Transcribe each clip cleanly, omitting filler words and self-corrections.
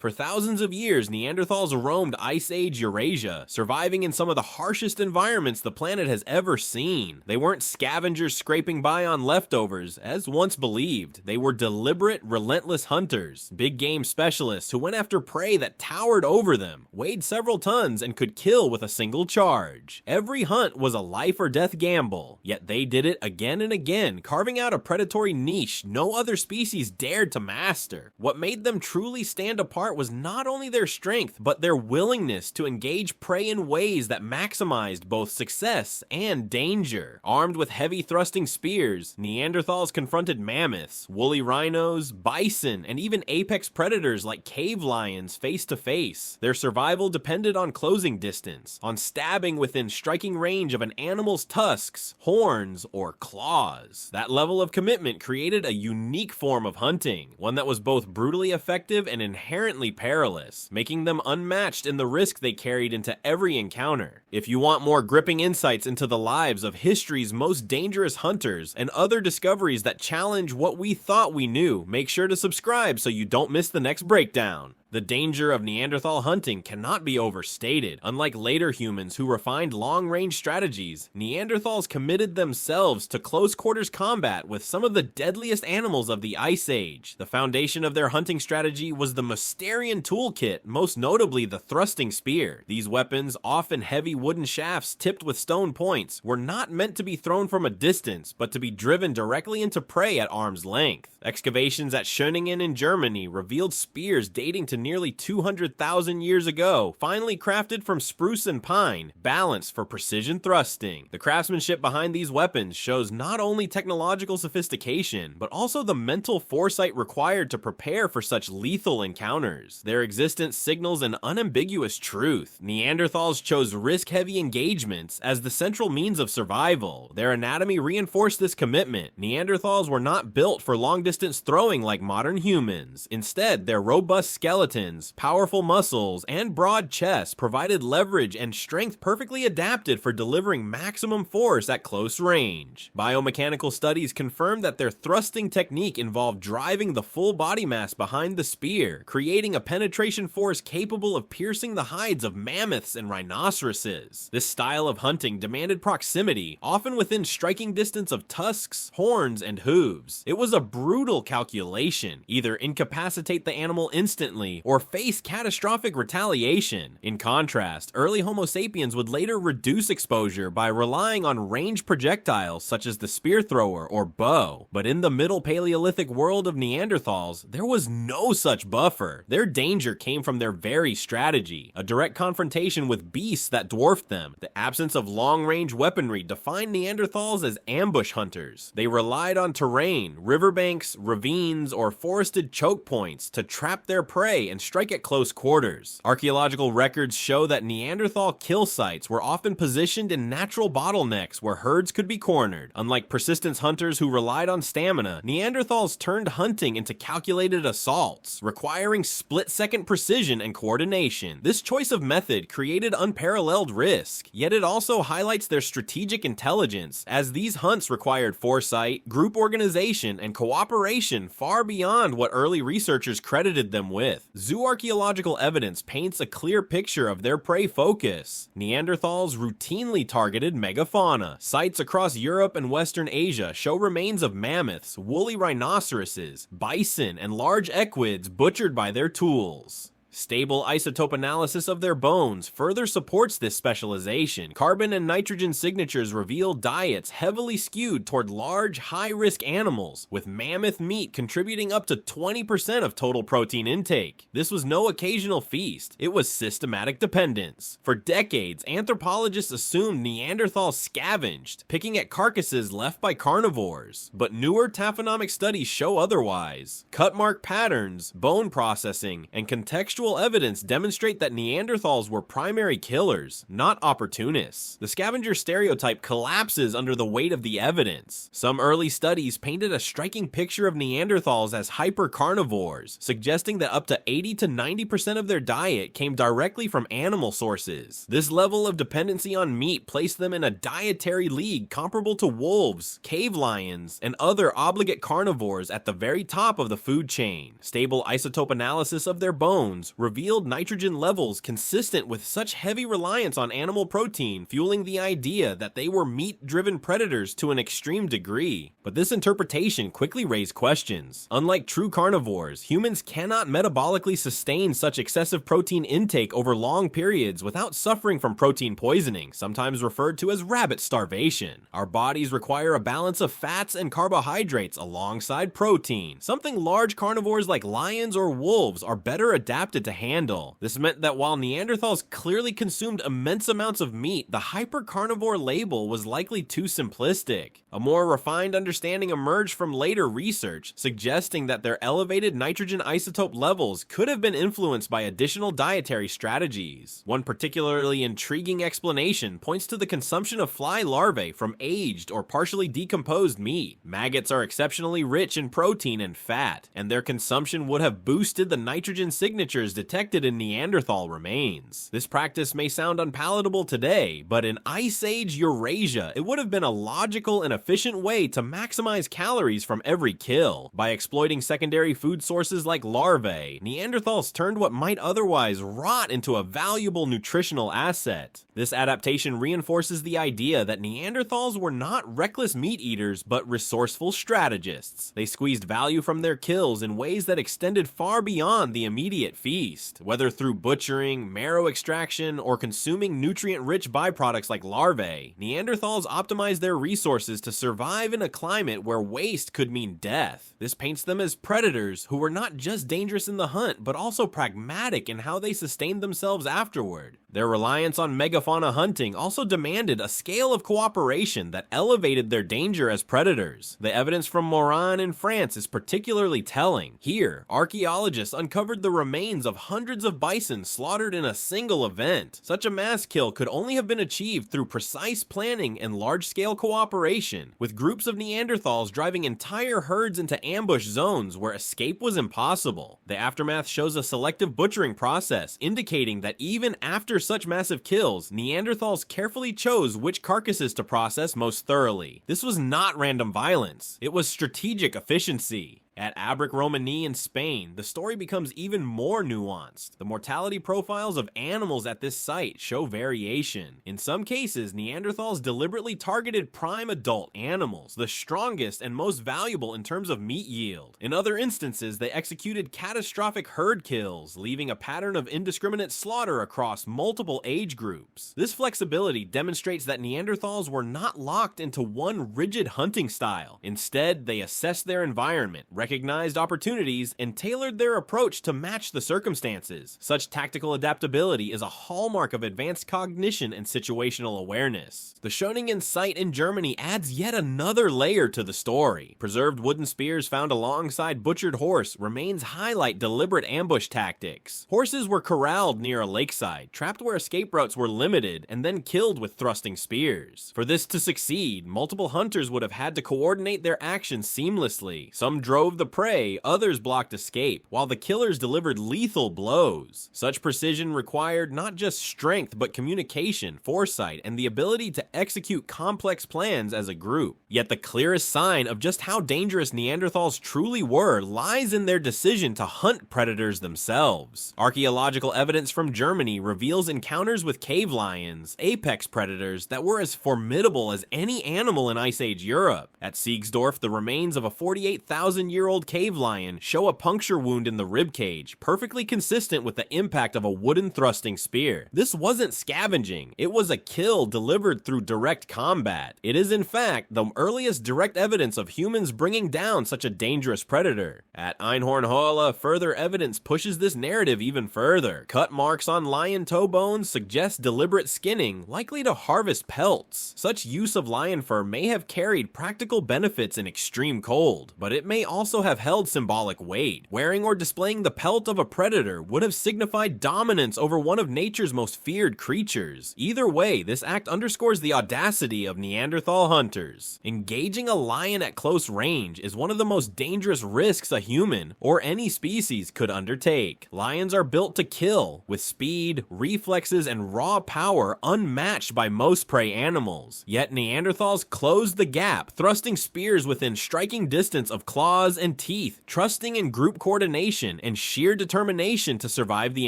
For thousands of years, Neanderthals roamed Ice Age Eurasia, surviving in some of the harshest environments the planet has ever seen. They weren't scavengers scraping by on leftovers, as once believed. They were deliberate, relentless hunters, big game specialists who went after prey that towered over them, weighed several tons, and could kill with a single charge. Every hunt was a life or death gamble, yet they did it again and again, carving out a predatory niche no other species dared to master. What made them truly stand apart was not only their strength, but their willingness to engage prey in ways that maximized both success and danger. Armed with heavy thrusting spears, Neanderthals confronted mammoths, woolly rhinos, bison, and even apex predators like cave lions face to face. Their survival depended on closing distance, on stabbing within striking range of an animal's tusks, horns, or claws. That level of commitment created a unique form of hunting, one that was both brutally effective and inherently perilous, making them unmatched in the risk they carried into every encounter. If you want more gripping insights into the lives of history's most dangerous hunters and other discoveries that challenge what we thought we knew, make sure to subscribe so you don't miss the next breakdown. The danger of Neanderthal hunting cannot be overstated. Unlike later humans who refined long-range strategies, Neanderthals committed themselves to close-quarters combat with some of the deadliest animals of the Ice Age. The foundation of their hunting strategy was the Mousterian toolkit, most notably the thrusting spear. These weapons, often heavy wooden shafts tipped with stone points, were not meant to be thrown from a distance, but to be driven directly into prey at arm's length. Excavations at Schöningen in Germany revealed spears dating to nearly 200,000 years ago, finely crafted from spruce and pine, balanced for precision thrusting. The craftsmanship behind these weapons shows not only technological sophistication, but also the mental foresight required to prepare for such lethal encounters. Their existence signals an unambiguous truth. Neanderthals chose risk-heavy engagements as the central means of survival. Their anatomy reinforced this commitment. Neanderthals were not built for long-distance throwing like modern humans. Instead, their robust skeletons, powerful muscles, and broad chests provided leverage and strength perfectly adapted for delivering maximum force at close range. Biomechanical studies confirmed that their thrusting technique involved driving the full body mass behind the spear, creating a penetration force capable of piercing the hides of mammoths and rhinoceroses. This style of hunting demanded proximity, often within striking distance of tusks, horns, and hooves. It was a brutal calculation: either incapacitate the animal instantly or face catastrophic retaliation. In contrast, early Homo sapiens would later reduce exposure by relying on ranged projectiles such as the spear thrower or bow. But in the Middle Paleolithic world of Neanderthals, there was no such buffer. Their danger came from their very strategy, a direct confrontation with beasts that dwarfed them. The absence of long-range weaponry defined Neanderthals as ambush hunters. They relied on terrain, riverbanks, ravines, or forested choke points to trap their prey and strike at close quarters. Archaeological records show that Neanderthal kill sites were often positioned in natural bottlenecks where herds could be cornered. Unlike persistence hunters who relied on stamina, Neanderthals turned hunting into calculated assaults, requiring split-second precision and coordination. This choice of method created unparalleled risk, yet it also highlights their strategic intelligence, as these hunts required foresight, group organization, and cooperation far beyond what early researchers credited them with. Zooarchaeological evidence paints a clear picture of their prey focus. Neanderthals routinely targeted megafauna. Sites across Europe and Western Asia show remains of mammoths, woolly rhinoceroses, bison, and large equids butchered by their tools. Stable isotope analysis of their bones further supports this specialization. Carbon and nitrogen signatures reveal diets heavily skewed toward large, high-risk animals, with mammoth meat contributing up to 20% of total protein intake. This was no occasional feast, it was systematic dependence. For decades, anthropologists assumed Neanderthals scavenged, picking at carcasses left by carnivores. But newer taphonomic studies show otherwise. Cut mark patterns, bone processing, and contextual evidence demonstrate that Neanderthals were primary killers, not opportunists. The scavenger stereotype collapses under the weight of the evidence. Some early studies painted a striking picture of Neanderthals as hypercarnivores, suggesting that up to 80 to 90% of their diet came directly from animal sources. This level of dependency on meat placed them in a dietary league comparable to wolves, cave lions, and other obligate carnivores at the very top of the food chain. Stable isotope analysis of their bones samples revealed nitrogen levels consistent with such heavy reliance on animal protein, fueling the idea that they were meat-driven predators to an extreme degree. But this interpretation quickly raised questions. Unlike true carnivores, humans cannot metabolically sustain such excessive protein intake over long periods without suffering from protein poisoning, sometimes referred to as rabbit starvation. Our bodies require a balance of fats and carbohydrates alongside protein, something large carnivores like lions or wolves are better adapted to handle. This meant that while Neanderthals clearly consumed immense amounts of meat, the hypercarnivore label was likely too simplistic. A more refined understanding emerged from later research, suggesting that their elevated nitrogen isotope levels could have been influenced by additional dietary strategies. One particularly intriguing explanation points to the consumption of fly larvae from aged or partially decomposed meat. Maggots are exceptionally rich in protein and fat, and their consumption would have boosted the nitrogen signatures detected in Neanderthal remains. This practice may sound unpalatable today, but in Ice Age Eurasia, it would have been a logical and efficient way to maximize calories from every kill. By exploiting secondary food sources like larvae, Neanderthals turned what might otherwise rot into a valuable nutritional asset. This adaptation reinforces the idea that Neanderthals were not reckless meat eaters, but resourceful strategists. They squeezed value from their kills in ways that extended far beyond the immediate feast. Whether through butchering, marrow extraction, or consuming nutrient-rich byproducts like larvae, Neanderthals optimized their resources to survive in a climate where waste could mean death. This paints them as predators who were not just dangerous in the hunt, but also pragmatic in how they sustained themselves afterward. Their reliance on megafauna hunting also demanded a scale of cooperation that elevated their danger as predators. The evidence from Moran in France is particularly telling. Here, archaeologists uncovered the remains of hundreds of bison slaughtered in a single event. Such a mass kill could only have been achieved through precise planning and large-scale cooperation, with groups of Neanderthals driving entire herds into ambush zones where escape was impossible. The aftermath shows a selective butchering process, indicating that even after such massive kills, Neanderthals carefully chose which carcasses to process most thoroughly. This was not random violence, it was strategic efficiency. At Abric-Romany in Spain, the story becomes even more nuanced. The mortality profiles of animals at this site show variation. In some cases, Neanderthals deliberately targeted prime adult animals, the strongest and most valuable in terms of meat yield. In other instances, they executed catastrophic herd kills, leaving a pattern of indiscriminate slaughter across multiple age groups. This flexibility demonstrates that Neanderthals were not locked into one rigid hunting style. Instead, they assessed their environment, recognized opportunities, and tailored their approach to match the circumstances. Such tactical adaptability is a hallmark of advanced cognition and situational awareness. The Schöningen site in Germany adds yet another layer to the story. Preserved wooden spears found alongside butchered horse remains highlight deliberate ambush tactics. Horses were corralled near a lakeside, trapped where escape routes were limited, and then killed with thrusting spears. For this to succeed, multiple hunters would have had to coordinate their actions seamlessly. Some drove the prey, others blocked escape, while the killers delivered lethal blows. Such precision required not just strength, but communication, foresight, and the ability to execute complex plans as a group. Yet the clearest sign of just how dangerous Neanderthals truly were lies in their decision to hunt predators themselves. Archaeological evidence from Germany reveals encounters with cave lions, apex predators that were as formidable as any animal in Ice Age Europe. At Siegsdorf, the remains of a 48,000-year-old cave lion show a puncture wound in the ribcage, perfectly consistent with the impact of a wooden thrusting spear. This wasn't scavenging, it was a kill delivered through direct combat. It is in fact the earliest direct evidence of humans bringing down such a dangerous predator. At Einhornhöhle, further evidence pushes this narrative even further. Cut marks on lion toe bones suggest deliberate skinning, likely to harvest pelts. Such use of lion fur may have carried practical benefits in extreme cold, but it may also have held symbolic weight. Wearing or displaying the pelt of a predator would have signified dominance over one of nature's most feared creatures. Either way, this act underscores the audacity of Neanderthal hunters. Engaging a lion at close range is one of the most dangerous risks a human, or any species, could undertake. Lions are built to kill, with speed, reflexes, and raw power unmatched by most prey animals. Yet Neanderthals closed the gap, thrusting spears within striking distance of claws and teeth, trusting in group coordination and sheer determination to survive the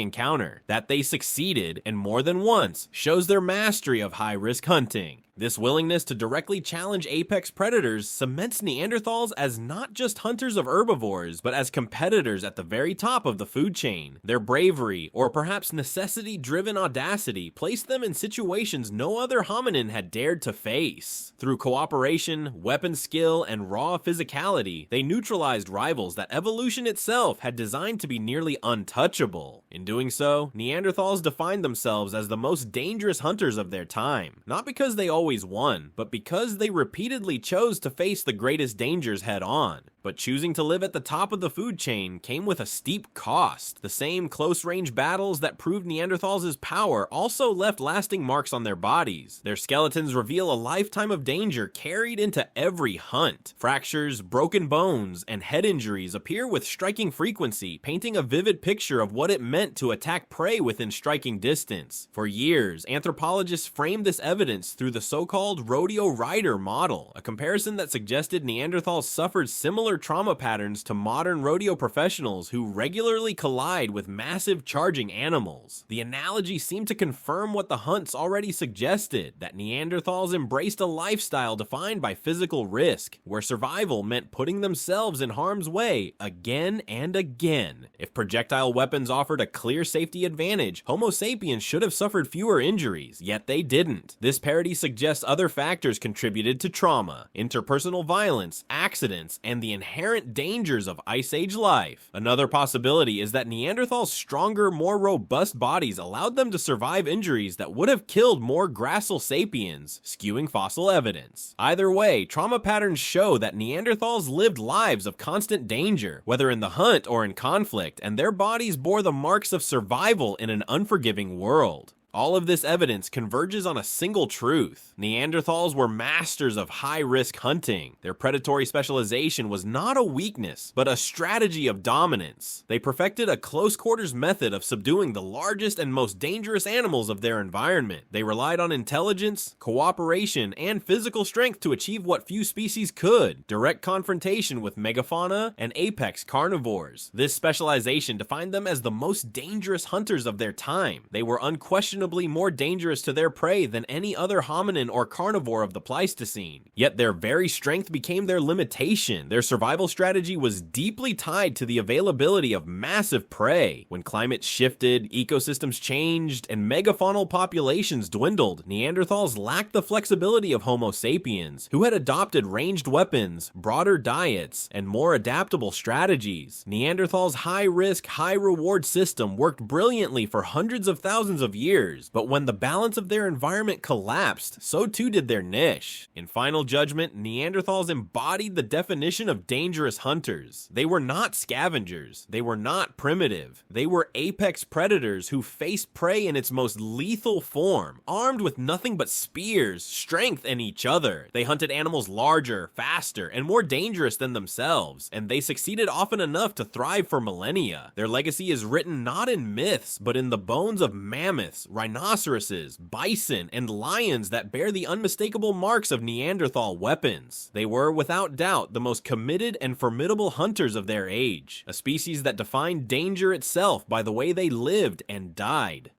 encounter. That they succeeded, and more than once, shows their mastery of high-risk hunting. This willingness to directly challenge apex predators cements Neanderthals as not just hunters of herbivores, but as competitors at the very top of the food chain. Their bravery, or perhaps necessity-driven audacity, placed them in situations no other hominin had dared to face. Through cooperation, weapon skill, and raw physicality, they neutralized rivals that evolution itself had designed to be nearly untouchable. In doing so, Neanderthals defined themselves as the most dangerous hunters of their time, not because they always won, but because they repeatedly chose to face the greatest dangers head on. But choosing to live at the top of the food chain came with a steep cost. The same close-range battles that proved Neanderthals' power also left lasting marks on their bodies. Their skeletons reveal a lifetime of danger carried into every hunt. Fractures, broken bones, and head injuries appear with striking frequency, painting a vivid picture of what it meant to attack prey within striking distance. For years, anthropologists framed this evidence through the so-called rodeo rider model, a comparison that suggested Neanderthals suffered similar trauma patterns to modern rodeo professionals who regularly collide with massive charging animals. The analogy seemed to confirm what the hunts already suggested, that Neanderthals embraced a lifestyle defined by physical risk, where survival meant putting themselves in harm's way again and again. If projectile weapons offered a clear safety advantage, Homo sapiens should have suffered fewer injuries, yet they didn't. This parody suggests other factors contributed to trauma: interpersonal violence, accidents, and the inherent dangers of Ice Age life. Another possibility is that Neanderthals' stronger, more robust bodies allowed them to survive injuries that would have killed more gracile sapiens, skewing fossil evidence. Either way, trauma patterns show that Neanderthals lived lives of constant danger, whether in the hunt or in conflict, and their bodies bore the marks of survival in an unforgiving world. All of this evidence converges on a single truth: Neanderthals were masters of high-risk hunting. Their predatory specialization was not a weakness, but a strategy of dominance. They perfected a close-quarters method of subduing the largest and most dangerous animals of their environment. They relied on intelligence, cooperation, and physical strength to achieve what few species could: direct confrontation with megafauna and apex carnivores. This specialization defined them as the most dangerous hunters of their time. They were unquestionably more dangerous to their prey than any other hominin or carnivore of the Pleistocene. Yet their very strength became their limitation. Their survival strategy was deeply tied to the availability of massive prey. When climates shifted, ecosystems changed, and megafaunal populations dwindled, Neanderthals lacked the flexibility of Homo sapiens, who had adopted ranged weapons, broader diets, and more adaptable strategies. Neanderthals' high-risk, high-reward system worked brilliantly for hundreds of thousands of years, but when the balance of their environment collapsed, so too did their niche. In final judgment, Neanderthals embodied the definition of dangerous hunters. They were not scavengers. They were not primitive. They were apex predators who faced prey in its most lethal form, armed with nothing but spears, strength, and each other. They hunted animals larger, faster, and more dangerous than themselves, and they succeeded often enough to thrive for millennia. Their legacy is written not in myths, but in the bones of mammoths, rhinoceroses, bison, and lions that bear the unmistakable marks of Neanderthal weapons. They were, without doubt, the most committed and formidable hunters of their age, a species that defined danger itself by the way they lived and died.